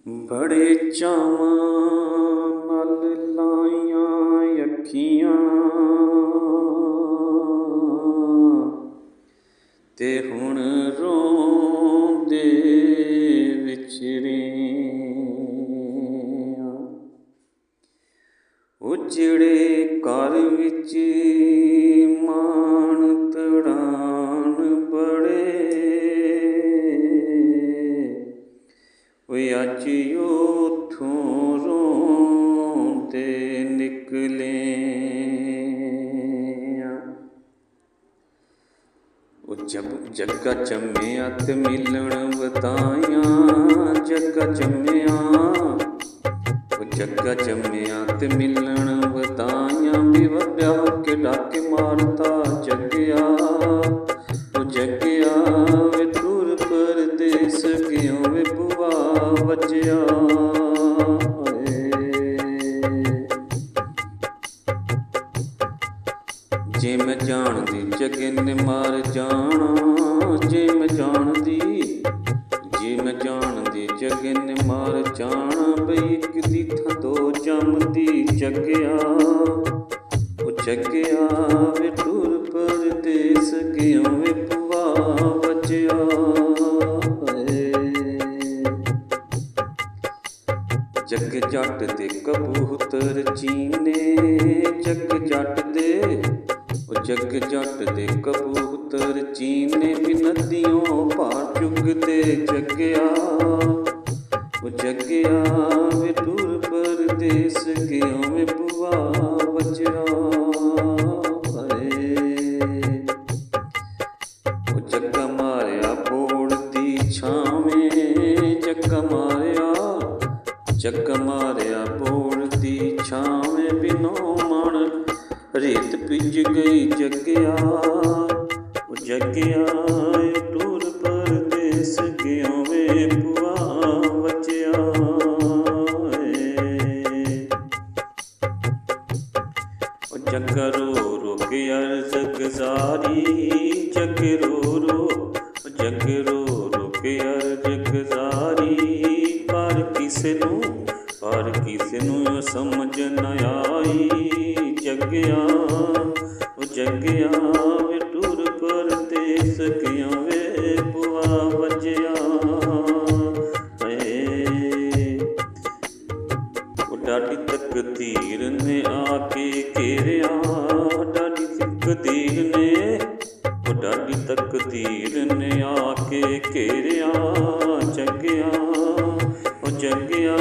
बड़े चावां नाल लाइयां अखियां ते हुण रोंदे विछड़ियां। उजड़े घर विच माण तड़ान बड़े, अज उथों रोंदे निकले। जब जग्गा जम्मिया ते मिलन वधाइयां, जग्गा जम्मिया जग्गा जम्मिया ते मिलन वधाइयां। भी वड्या के डाके मारता जग्गिया, जग्गिया वे दूर परदेस क्यों वे बुआ बचिया। जे मैं जानदी जगे ने मार जाना, जे मैं जानदी जगे ने मार जाना। बई एक दी थां दो जमदी जग्गिया, जग्गिया वे दूर परदेस क्यों वे बुआ बचिया। जग जट दे कबूतर चीने, जग जट दे कबूतर चीने। भी नदियों पार चुगदे जग्गिया, जग्गिया वे दूर परदेस क्यों वे बुआ बचिया। जग्गा मारिया बोड़ दी छावें, जग्गा मारिया बोड़ दी छावें। बिनो मण रेत पिज गई जग्गिया, जग्गिया दूर परदेस क्यों वे बुआ बचिया। जग्गा रो रो के अर्ज़ गुज़ारी, जग रो रो के अर्ज़ गुज़ारी। पर किसे नूं समझ न आई जग्गिया, जग्गिया वे दूर परदेस क्यों वे बुआ बचिया। डाडी तकदीर ने आके घेरिया, डाडी तकदीर ने आके घेरिया। जग्गिया जग्गिया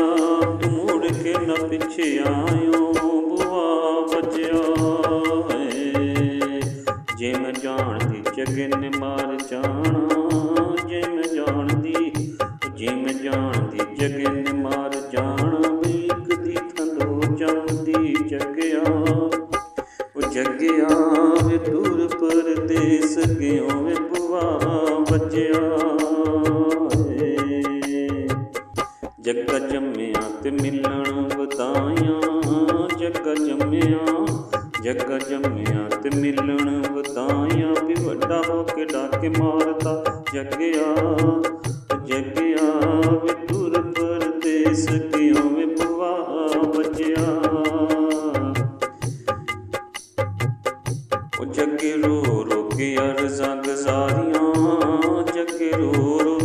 तू मुड़ के न पिछे आयो बुआ बचिया। जे मैं जानदी जगे ने मार जाना, जे मैं जानदी जगे ने मार जाना। भी एक दी थां दो जमदी जग्गिया, जग्गिया वे दूर परदेस क्यों वे बुआ बचिया। जग्गा जम्मिया ते मिलन वधाइयां, जग्गा जम्मिया ते मिलन वधाइयां। भी वड्डा हो के डाके मारता जग्गिया, जग्गिया वे दूर परदेस क्यों वे बुआ बचिया। जग्गे रो रो के अर्ज़ां गुज़ारियां, जग्गे रो रो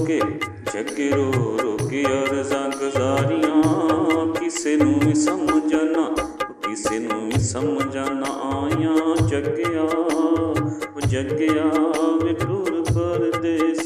के अर्ज़ां गुज़ारियां। किसे नूं समझ न आइयां जग्गिया, जग्गिया वे दूर परदेस